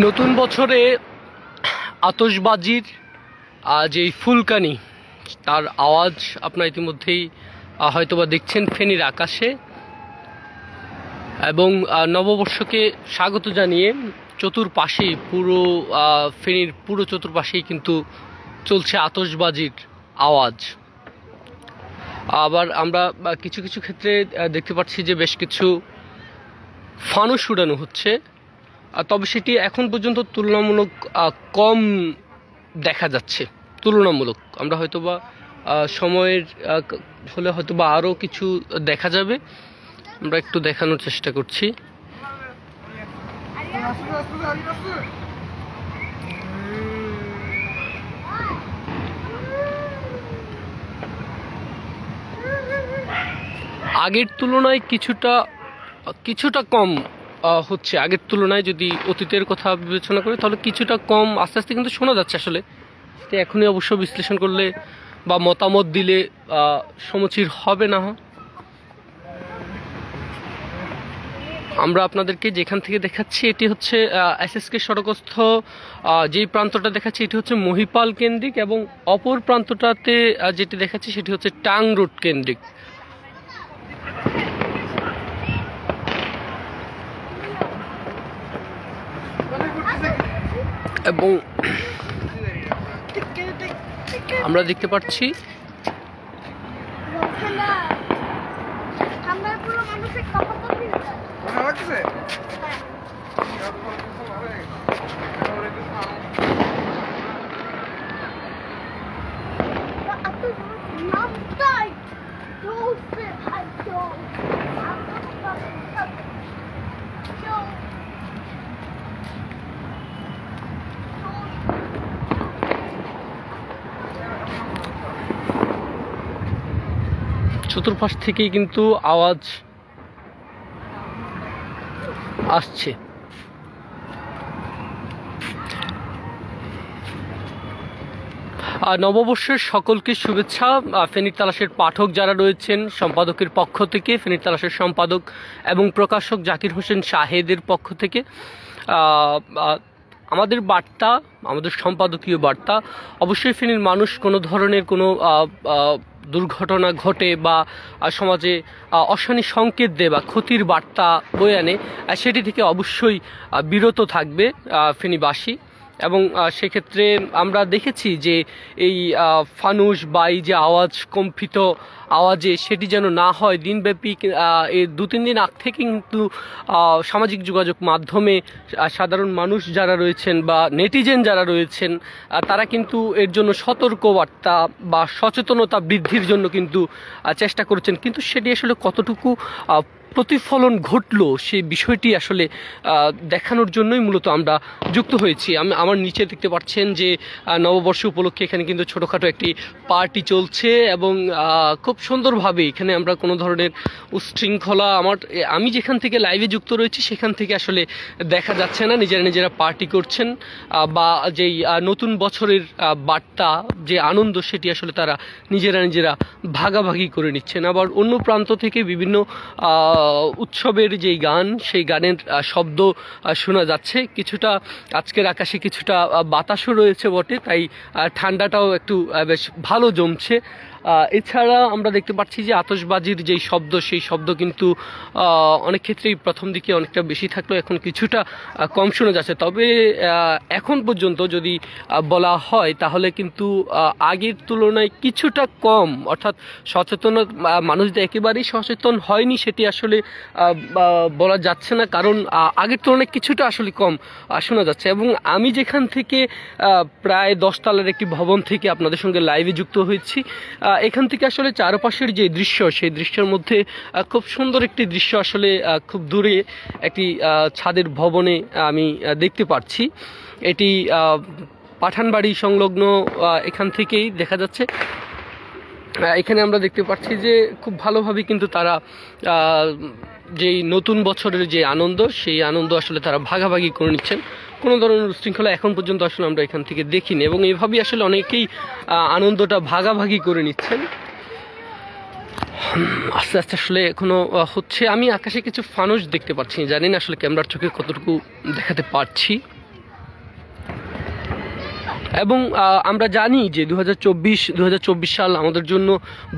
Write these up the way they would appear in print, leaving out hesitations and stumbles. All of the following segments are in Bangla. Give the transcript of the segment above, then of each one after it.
নতুন বছরে আতশবাজির যেই ফুলকানি তার আওয়াজ আপনারা ইতিমধ্যেই হয়তোবা দেখছেন ফেনীর আকাশে। এবং নববর্ষকে স্বাগত জানিয়ে চতুর্পাশেই ফেনীর পুরো চতুর্পাশেই কিন্তু চলছে আতশবাজির আওয়াজ। আবার আমরা কিছু কিছু ক্ষেত্রে দেখতে পাচ্ছি যে বেশ কিছু ফানুস উড়ানো হচ্ছে, তবে সেটি এখন পর্যন্ত তুলনামূলক কম দেখা যাচ্ছে। তুলনামূলক আমরা হয়তোবা সময়ের হলে হয়তোবা আরও কিছু দেখা যাবে। আমরা একটু দেখানোর চেষ্টা করছি। আগের তুলনায় কিছুটা কম হচ্ছে। আগের তুলনায় যদি অতীতের কথা বিবেচনা করি তাহলে কিছুটা কম আস্তে আস্তে কিন্তু শোনা যাচ্ছে। আসলে এখনই অবশ্য বিশ্লেষণ করলে বা মতামত দিলে সমীচীন হবে না। আমরা আপনাদেরকে যেখান থেকে দেখাচ্ছি এটি হচ্ছে এসএসকে সড়কস্থ যেই প্রান্তটা দেখাচ্ছি এটি হচ্ছে মহিপাল কেন্দ্রিক, এবং অপর প্রান্তটাতে যেটি দেখাচ্ছি সেটি হচ্ছে টাং রোড কেন্দ্রিক। এবং আমরা দেখতে পাচ্ছি চতুর্পাশ থেকেই কিন্তু আওয়াজ আসছে। নববর্ষের সকলকে শুভেচ্ছা। ফেনীর তালাশের পাঠক যারা রয়েছেন সম্পাদকের পক্ষ থেকে, ফেনীর তালাশের সম্পাদক এবং প্রকাশক জাকির হোসেন শাহেদের পক্ষ থেকে আমাদের বার্তা, আমাদের সম্পাদকীয় বার্তা, অবশ্যই ফেনীর মানুষ কোনো ধরনের কোনো দুর্ঘটনা ঘটে বা সমাজে অশানি সংকেত দেয় বা ক্ষতির বার্তা বয়ে আনে সেটি থেকে অবশ্যই বিরত থাকবে ফেনীবাসী। এবং সেক্ষেত্রে আমরা দেখেছি যে এই ফানুস বা এই যে আওয়াজ, কম্পিত আওয়াজে সেটি যেন না হয়। দিনব্যাপী এই 2-3 দিন আগ থেকে কিন্তু সামাজিক যোগাযোগ মাধ্যমে সাধারণ মানুষ যারা রয়েছেন বা নেটিজেন যারা রয়েছেন তারা কিন্তু এর জন্য সতর্কবার্তা বা সচেতনতা বৃদ্ধির জন্য কিন্তু চেষ্টা করেছেন, কিন্তু সেটি আসলে কতটুকু প্রতিফলন ঘটলো সেই বিষয়টি আসলে দেখানোর জন্যই মূলত আমরা যুক্ত হয়েছি। আমার নিচে দেখতে পাচ্ছেন যে নববর্ষ উপলক্ষে এখানে কিন্তু ছোটোখাটো একটি পার্টি চলছে, এবং খুব সুন্দরভাবে এখানে আমরা কোনো ধরনের উচ্ছৃঙ্খলা আমি যেখান থেকে লাইভে যুক্ত রয়েছি সেখান থেকে আসলে দেখা যাচ্ছে না। নিজেরা পার্টি করছেন বা যেই নতুন বছরের বার্তা, যে আনন্দ, সেটি আসলে তারা নিজেরা ভাগাভাগি করে নিচ্ছেন। আবার অন্য প্রান্ত থেকে বিভিন্ন উৎসবের যেই গান, সেই গানের শব্দ শোনা যাচ্ছে। কিছুটা আজকের আকাশে কিছুটা বাতাসও রয়েছে বটে, তাই ঠান্ডাটাও একটু বেশ ভালো জমছে। এছাড়া আমরা দেখতে পাচ্ছি যে আতশবাজির যেই শব্দ, সেই শব্দ কিন্তু অনেক ক্ষেত্রেই প্রথম দিকে অনেকটা বেশি থাকলেও এখন কিছুটা কম শোনা যাচ্ছে। তবে এখন পর্যন্ত যদি বলা হয় তাহলে কিন্তু আগের তুলনায় কিছুটা কম, অর্থাৎ মানুষ যে একেবারেই সচেতন হয়নি সেটি আসলে বলা যাচ্ছে না, কারণ আগের তুলনায় কিছুটা আসলে কম শোনা যাচ্ছে। এবং আমি যেখান থেকে প্রায় 10 তলার একটি ভবন থেকে আপনাদের সঙ্গে লাইভে যুক্ত হয়েছি, এখান থেকে আসলে চারপাশের যে দৃশ্য, সেই দৃশ্যের মধ্যে খুব সুন্দর একটি দৃশ্য আসলে খুব দূরে একটি ছাদের ভবনে আমি দেখতে পাচ্ছি। এটি পাঠানবাড়ি সংলগ্ন, এখান থেকেই দেখা যাচ্ছে। এখানে আমরা দেখতে পাচ্ছি যে খুব ভালোভাবে কিন্তু তারা যেই নতুন বছরের যে আনন্দ, সেই আনন্দ আসলে তারা ভাগাভাগি করে নিচ্ছেন। কোনো ধরনের উচ্ছৃঙ্খলা এখন পর্যন্ত আসলে আমরা এখান থেকে দেখিনি, এবং এইভাবেই আসলে অনেকেই আনন্দটা ভাগাভাগি করে নিচ্ছেন। আস্তে আস্তে আসলে এখনো হচ্ছে। আমি আকাশে কিছু ফানুস দেখতে পাচ্ছি, জানি না আসলে ক্যামেরার চোখে কতটুকু দেখাতে পারছি। এবং আমরা জানি যে 2024 সাল আমাদের জন্য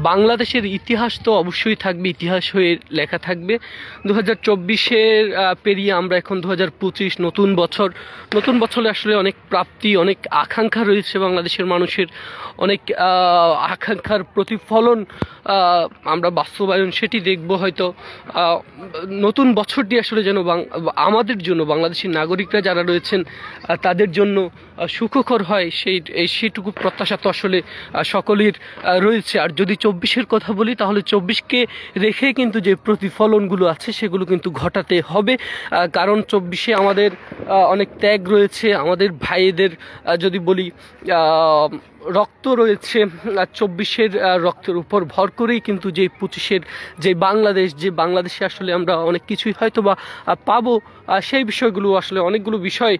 বাংলাদেশের ইতিহাস তো অবশ্যই থাকবে, ইতিহাস হয়ে লেখা থাকবে। 2024-এর পেরিয়ে আমরা এখন 2025 নতুন বছরে আসলে অনেক প্রাপ্তি, অনেক আকাঙ্ক্ষা রয়েছে বাংলাদেশের মানুষের, অনেক আকাঙ্ক্ষার প্রতিফলন আমরা বাস্তবায়ন সেটি দেখব হয়তো। নতুন বছরটি আসলে যেন আমাদের জন্য, বাংলাদেশের নাগরিকরা যারা রয়েছেন তাদের জন্য সুখকর হয়, সেইটুকু প্রত্যাশা তো আসলে সকলের রয়েছে। আর যদি 24-এর কথা বলি তাহলে 24-কে রেখে কিন্তু যে প্রতিফলনগুলো আছে সেগুলো কিন্তু ঘটাতে হবে, কারণ 24-এ আমাদের অনেক ত্যাগ রয়েছে, আমাদের ভাইদের যদি বলি রক্ত রয়েছে। 24-এর রক্তের উপর ভর করেই কিন্তু যে 25-এর যে বাংলাদেশে আসলে আমরা অনেক কিছুই হয়তো বা পাবো, সেই বিষয়গুলো আসলে অনেকগুলো বিষয়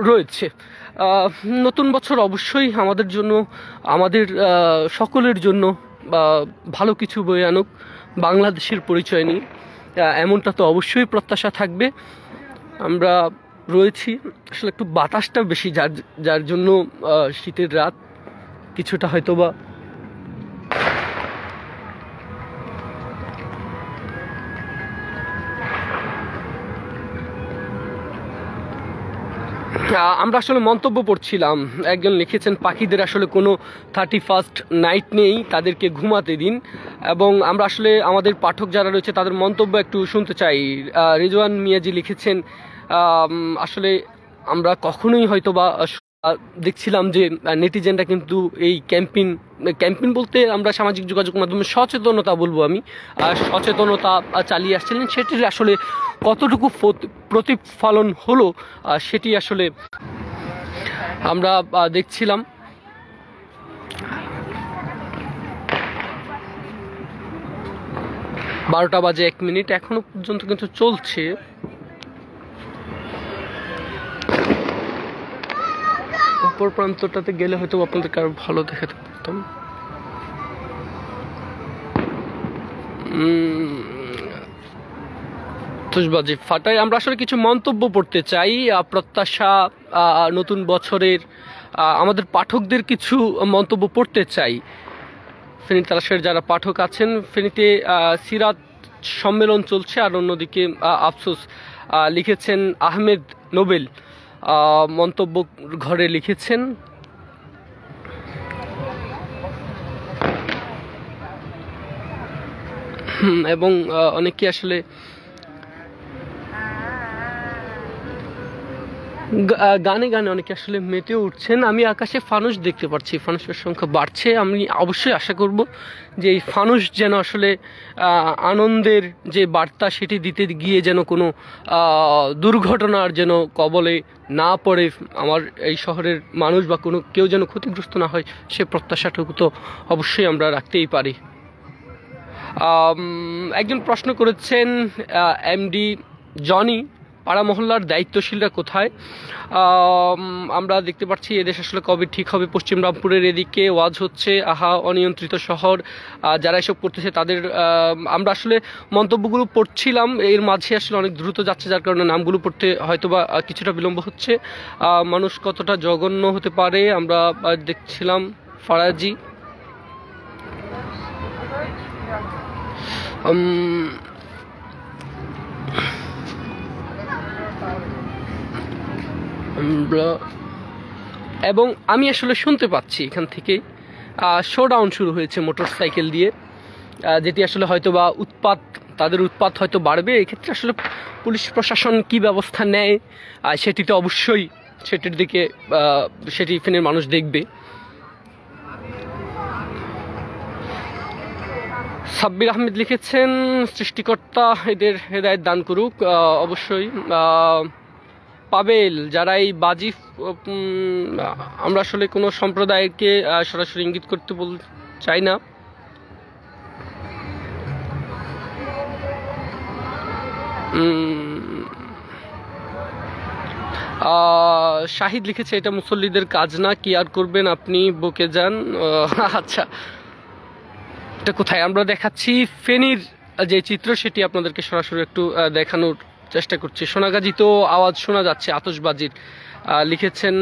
রয়েছে। নতুন বছর অবশ্যই আমাদের জন্য, আমাদের সকলের জন্য ভালো কিছু বয়ে আনুক, বাংলাদেশের পরিচয় নিয়ে এমনটা তো অবশ্যই প্রত্যাশা থাকবে। আমরা রয়েছি আসলে একটু বাতাসটা বেশি, যার জন্য শীতের রাত কিছুটা হয়তো বা আমরা আসলে মন্তব্য পড়ছিলাম, একজন লিখেছেন পাখিদের আসলে কোনো 31st নাইট নেই, তাদেরকে ঘুমাতে দিন। এবং আমরা আসলে আমাদের পাঠক যারা রয়েছে তাদের মন্তব্য একটু শুনতে চাই। রিজওয়ান মিয়াজি লিখেছেন আসলে আমরা কখনোই হয়তো বা দেখছিলাম যে নেটিজেনরা কিন্তু এই ক্যাম্পেইন বলতে আমরা সামাজিক যোগাযোগ মাধ্যমে সচেতনতা বলবো, আমি সচেতনতা চালিয়ে আসছিলেন, সেটির আসলে কতটুকু প্রতিফলন হলো সেটি আসলে আমরা দেখছিলাম। বারোটা বাজে 1 মিনিট এখনো পর্যন্ত কিন্তু চলছে। অপর প্রান্তটাতে গেলে হয়তো আপনাদেরকে আরো ভালো দেখাতে পারতাম। তুষবাজি ফাটাই আমরা আসলে কিছু মন্তব্য পড়তে চাই, প্রত্যাশা, নতুন বছরের আমাদের পাঠকদের কিছু মন্তব্য পড়তে চাই। ফেনী তালাশের যারা পাঠক আছেন, ফেনীতে সিরাত সম্মেলন চলছে, আর অন্যদিকে আফসোস লিখেছেন আহমেদ নোবেল, মন্তব্য ঘরে লিখেছেন। এবং অনেকে আসলে গানে অনেকে আসলে মেতে উঠছেন। আমি আকাশে ফানুস দেখতে পাচ্ছি, ফানুসের সংখ্যা বাড়ছে। আমি অবশ্যই আশা করব যে এই ফানুস যেন আসলে আনন্দের যে বার্তা সেটি দিতে গিয়ে যেন কোনো দুর্ঘটনার যেন কবলে না পড়ে আমার এই শহরের মানুষ বা কেউ যেন ক্ষতিগ্রস্ত না হয়, সে প্রত্যাশাটুকু তো অবশ্যই আমরা রাখতেই পারি। একজন প্রশ্ন করেছেন এমডি জনি, পাড়া মহল্লার দায়িত্বশীলরা কোথায়? আমরা দেখতে পাচ্ছি এদেশ আসলে কবে ঠিক হবে। পশ্চিম রামপুরের এদিকে ওয়াজ হচ্ছে, আহা অনিয়ন্ত্রিত শহর, যারা এসব করতেছে তাদের আমরা আসলে মন্তব্যগুলো পড়ছিলাম, এর মাঝে আসলে অনেক দ্রুত যাচ্ছে, যার কারণে নামগুলো পড়তে হয়তোবা কিছুটা বিলম্ব হচ্ছে। মানুষ কতটা জঘন্য হতে পারে আমরা দেখছিলাম। ফারাজি এবং আমি আসলে শুনতে পাচ্ছি এখান থেকে শোডাউন শুরু হয়েছে মোটর সাইকেল দিয়ে, যেটি আসলে হয়তো বা তাদের উৎপাত হয়তো বাড়বে। এক্ষেত্রে আসলে পুলিশ প্রশাসন কি ব্যবস্থা নেয় সেটি তো অবশ্যই সেটির দিকে সেটি ফেনীর মানুষ দেখবে। সাব্বির আহমেদ লিখেছেন সৃষ্টিকর্তা এদের হেদায়েত দান করুক। অবশ্যই পাবেল, যারা এই বাজি, আমরা আসলে কোনো সম্প্রদায়কে সরাসরি ইঙ্গিত করতে চাই না। শাহিদ লিখেছে এটা মুসল্লিদের কাজ না, কি আর করবেন আপনি, বকে যান। আচ্ছা, এটা কোথায় আমরা দেখাচ্ছি ফেনীর যে চিত্র সেটি আপনাদেরকে সরাসরি একটু দেখানোর চেষ্টা করছি। সোনাগাজী তো আওয়াজ শোনা যাচ্ছে আতশবাজির। লিখেছেন,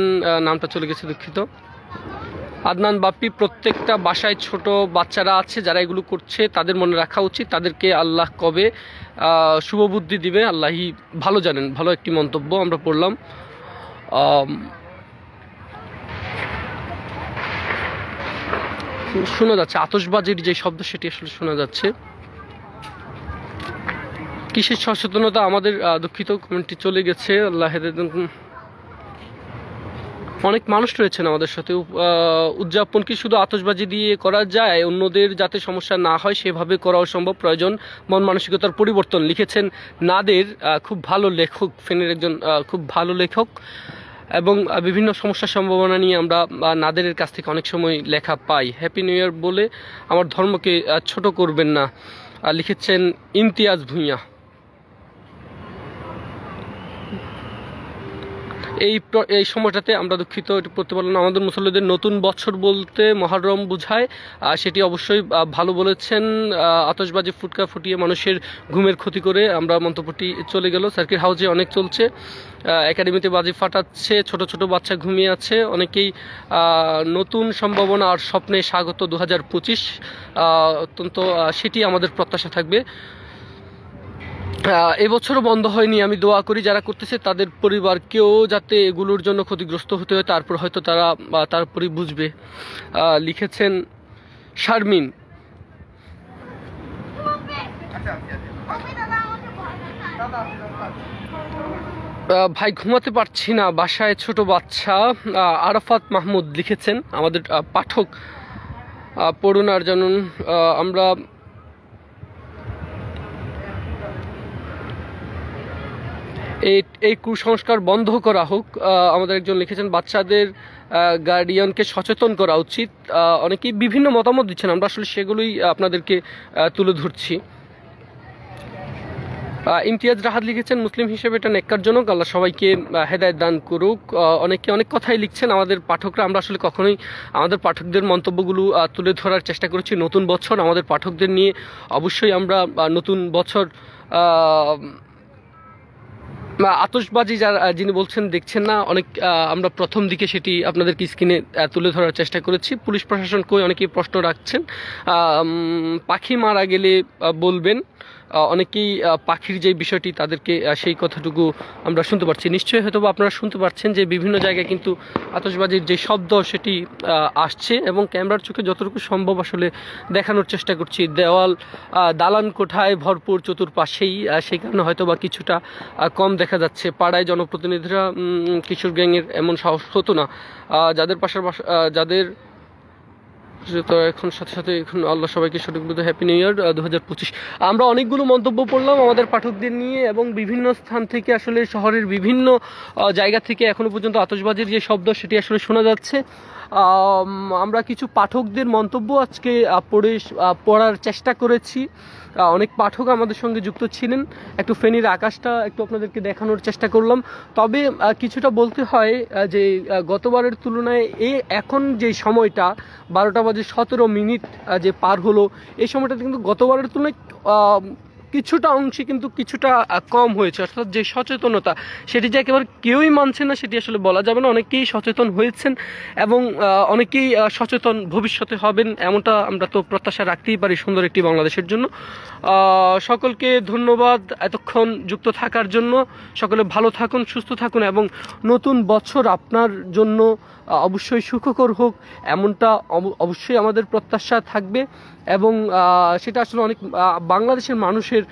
নামটা চলে গেছে, দুঃখিত। আদনান বাপ্পি, প্রত্যেকটা বাসায় ছোট বাচ্চারা আছে যারা এগুলো করছে, তাদের মনে রাখা উচিত, তাদেরকে আল্লাহ কবে শুভবুদ্ধি দিবে আল্লাহই ভালো জানেন। ভালো একটি মন্তব্য আমরা পড়লাম। শোনা যাচ্ছে আতশবাজির যে শব্দ সেটি আসলে শোনা যাচ্ছে। কিসের সচেতনতা আমাদের, দুঃখিত কমেন্টটি চলে গেছে। আল্লাহ অনেক মানুষ রয়েছেন আমাদের সাথে। উদযাপন কি শুধু আতশবাজি দিয়ে করা যায়? অন্যদের যাতে সমস্যা না হয় সেভাবে করাও সম্ভব, প্রয়োজন মন মানসিকতার পরিবর্তন। লিখেছেন নাদের, খুব ভালো লেখক, ফেনের একজন খুব ভালো লেখক, এবং বিভিন্ন সমস্যার সম্ভাবনা নিয়ে আমরা নাদের কাছ থেকে অনেক সময় লেখা পাই। হ্যাপি নিউ ইয়ার বলে আমার ধর্মকে ছোট করবেন না, লিখেছেন ইমতিয়াজ ভূঁইয়া। এই সময়টাতে আমরা দুঃখিত এটি পড়তে পারলাম না। আমাদের মুসল্লিদের নতুন বছর বলতে মহররম বোঝায়, সেটি অবশ্যই ভালো বলেছেন। আতশবাজি ফুটকা ফুটিয়ে মানুষের ঘুমের ক্ষতি করে, আমরা মন্তব্যটি চলে গেল। সার্কিট হাউসে অনেক চলছে, একাডেমিতে বাজি ফাটাচ্ছে, ছোট ছোট বাচ্চা ঘুমিয়ে আছে। অনেকেই নতুন সম্ভাবনা আর স্বপ্নে স্বাগত 2025, অত্যন্ত সেটি আমাদের প্রত্যাশা থাকবে। এবছরও বন্ধ হয়নি, আমি দোয়া করি যারা করতেছে তাদের পরিবারকেও যাতে এগুলোর জন্য ক্ষতিগ্রস্ত হতে হয়, তারপর হয়তো তারা তারপরই বুঝবে। লিখেছেন শারমিন। ভাই ঘুমাতে পারছি না, বাসায় ছোট বাচ্চা। আরাফাত মাহমুদ লিখেছেন, আমাদের পাঠক। পড়ুন আর জানুন। আমরা এই কুসংস্কার বন্ধ করা হোক, আমাদের একজন লিখেছেন। বাচ্চাদের গার্ডিয়ানকে সচেতন করা উচিত। অনেকেই বিভিন্ন মতামত দিচ্ছেন, আমরা আসলে সেগুলোই আপনাদেরকে তুলে ধরছি। ইমতিয়াজ রাহাত লিখেছেন, মুসলিম হিসেবে এটা নেক্কারজনক, আল্লাহ সবাইকে হেদায়েত দান করুক। অনেকে অনেক কথাই লিখছেন আমাদের পাঠকরা, আমরা আসলে কখনোই আমাদের পাঠকদের মন্তব্যগুলো তুলে ধরার চেষ্টা করেছি। নতুন বছর আমাদের পাঠকদের নিয়ে অবশ্যই আমরা নতুন বছর আতশবাজি যিনি বলছেন দেখছেন না, অনেক আমরা প্রথম দিকে সেটি আপনাদেরকে স্ক্রিনে তুলে ধরার চেষ্টা করেছি। পুলিশ প্রশাসন কই, অনেকেই প্রশ্ন রাখছেন। পাখি মারা গেলে বলবেন, অনেকেই পাখির যে বিষয়টি তাদেরকে সেই কথাটুকু আমরা শুনতে পাচ্ছি। নিশ্চয়ই হয়তো আপনারা শুনতে পাচ্ছেন যে বিভিন্ন জায়গায় কিন্তু আতশবাজির যে শব্দ সেটি আসছে, এবং ক্যামেরার চোখে যতটুকু সম্ভব আসলে দেখানোর চেষ্টা করছি। দালান কোঠায় ভরপুর চতুর্পাশেই, সেই কারণে হয়তো বা কিছুটা কম দেখা যাচ্ছে। পাড়ায় জনপ্রতিনিধিরা কিশোর গ্যাংয়ের এমন সাহস হতো না, যাদের যাদের তো এখন সাথে সাথে এখন আল্লাহ সবাইকে সঠিক বুঝে। Happy new year 2025। আমরা অনেকগুলো মন্তব্য পড়লাম আমাদের পাঠকদের নিয়ে, এবং বিভিন্ন স্থান থেকে আসলে শহরের বিভিন্ন জায়গা থেকে এখনো পর্যন্ত আতশবাজির যে শব্দ সেটি আসলে শোনা যাচ্ছে। আমরা কিছু পাঠকদের মন্তব্য আজকে পড়ার চেষ্টা করেছি। অনেক পাঠক আমাদের সঙ্গে যুক্ত ছিলেন। একটু ফেনীর আকাশটা একটু আপনাদেরকে দেখানোর চেষ্টা করলাম। তবে কিছুটা বলতে হয় যে গতবারের তুলনায় এখন যে সময়টা 12:17 যে পার হলো, এই সময়টাতে কিন্তু গতবারের তুলনায় কিছুটা অংশে কিন্তু কিছুটা কম হয়েছে। অর্থাৎ যে সচেতনতা সেটি যে একেবারে কেউই মানছে না সেটি আসলে বলা যাবে না। অনেকেই সচেতন হয়েছেন, এবং অনেকেই সচেতন ভবিষ্যতে হবেন, এমনটা আমরা তো প্রত্যাশা রাখতেই পারি সুন্দর একটি বাংলাদেশের জন্য। সকলকে ধন্যবাদ এতক্ষণ যুক্ত থাকার জন্য। সকলে ভালো থাকুন, সুস্থ থাকুন, এবং নতুন বছর আপনার জন্য অবশ্যই সুখকর হোক, এমনটা অবশ্যই আমাদের প্রত্যাশা থাকবে। এবং সেটা আসলে অনেক বাংলাদেশের মানুষের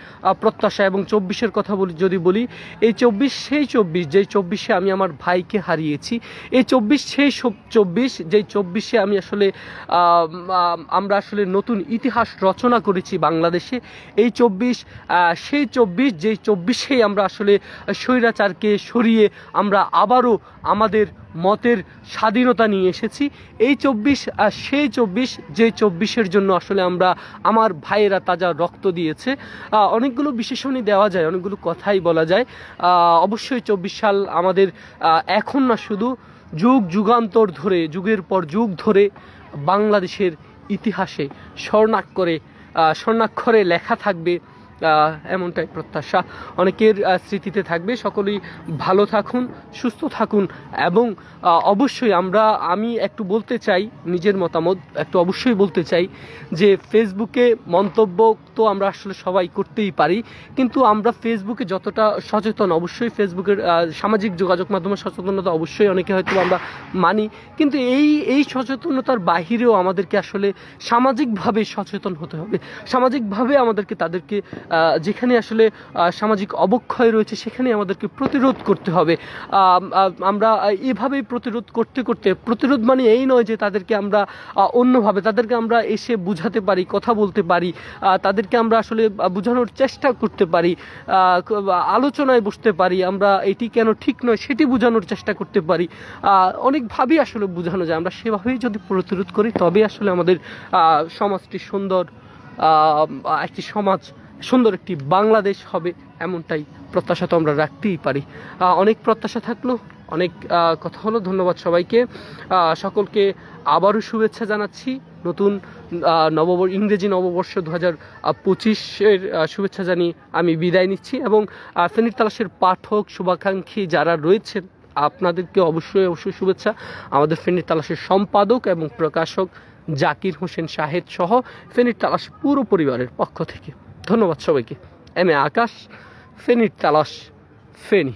প্রত্যাশা। এবং 24-এর কথা যদি বলি, এই 24 সেই 24 যেই 24-এ আমি আমার ভাইকে হারিয়েছি। এই 24 সেই 24 যেই 24-এ আমি আসলে আমরা আসলে নতুন ইতিহাস রচনা করেছি বাংলাদেশে। এই 24 সেই 24 যেই 24-এই আমরা আসলে স্বৈরাচারকে সরিয়ে আমরা আবারও আমাদের মতের স্বাধীনতা নিয়ে এসেছি। এই 24 সেই 24 যে 24-এর জন্য আসলে আমরা আমার ভাইয়েরা তাজা রক্ত দিয়েছে। অনেকগুলো বিশেষণই দেওয়া যায়, অনেকগুলো কথাই বলা যায়। অবশ্যই 24 সাল আমাদের এখন না, শুধু যুগ যুগান্তর ধরে, যুগের পর যুগ ধরে বাংলাদেশের ইতিহাসে স্বর্ণাক্ষরে লেখা থাকবে এমনটাই প্রত্যাশা অনেকের স্মৃতিতে থাকবে। সকলেই ভালো থাকুন, সুস্থ থাকুন এবং অবশ্যই আমি একটু বলতে চাই, নিজের মতামত একটু অবশ্যই বলতে চাই যে ফেসবুকে মন্তব্য তো আমরা আসলে সবাই করতেই পারি, কিন্তু আমরা ফেসবুকে যতটা সচেতন, অবশ্যই ফেসবুকের সামাজিক যোগাযোগ মাধ্যমের সচেতনতা অবশ্যই অনেকে হয়তো আমরা মানি, কিন্তু এই সচেতনতার বাহিরেও আমাদেরকে আসলে সামাজিকভাবে সচেতন হতে হবে। সামাজিকভাবে আমাদেরকে তাদেরকে যেখানে আসলে সামাজিক অবক্ষয় রয়েছে সেখানে আমাদেরকে প্রতিরোধ করতে হবে। আমরা এভাবেই প্রতিরোধ করতে প্রতিরোধ মানে এই নয় যে তাদেরকে আমরা অন্যভাবে তাদেরকে আমরা এসে বুঝাতে পারি, কথা বলতে পারি, তাদেরকে আমরা আসলে বোঝানোর চেষ্টা করতে পারি, আলোচনায় বসতে পারি, আমরা এটি কেন ঠিক নয় সেটি বোঝানোর চেষ্টা করতে পারি। অনেকভাবেই আসলে বোঝানো যায়। আমরা সেভাবেই যদি প্রতিরোধ করি তবে আসলে আমাদের সমাজটি সুন্দর একটি সমাজ, সুন্দর একটি বাংলাদেশ হবে, এমনটাই প্রত্যাশা তো আমরা রাখতেই পারি। অনেক প্রত্যাশা থাকলো, অনেক কথা হলো। ধন্যবাদ সবাইকে, সকলকে আবারও শুভেচ্ছা জানাচ্ছি। নতুন ইংরেজি নববর্ষ 2025-এর শুভেচ্ছা জানিয়ে আমি বিদায় নিচ্ছি এবং ফেনীর তালাশের পাঠক শুভাকাঙ্ক্ষী যারা রয়েছেন আপনাদেরকে অবশ্যই শুভেচ্ছা। আমাদের ফেনীর তালাশের সম্পাদক এবং প্রকাশক জাকির হোসেন শাহেদ সহ ফেনীর তালাশ পুরো পরিবারের পক্ষ থেকে ধন্যবাদ সবাইকে। এম এ আকাশ, ফেনীর তালাশ, ফেনী।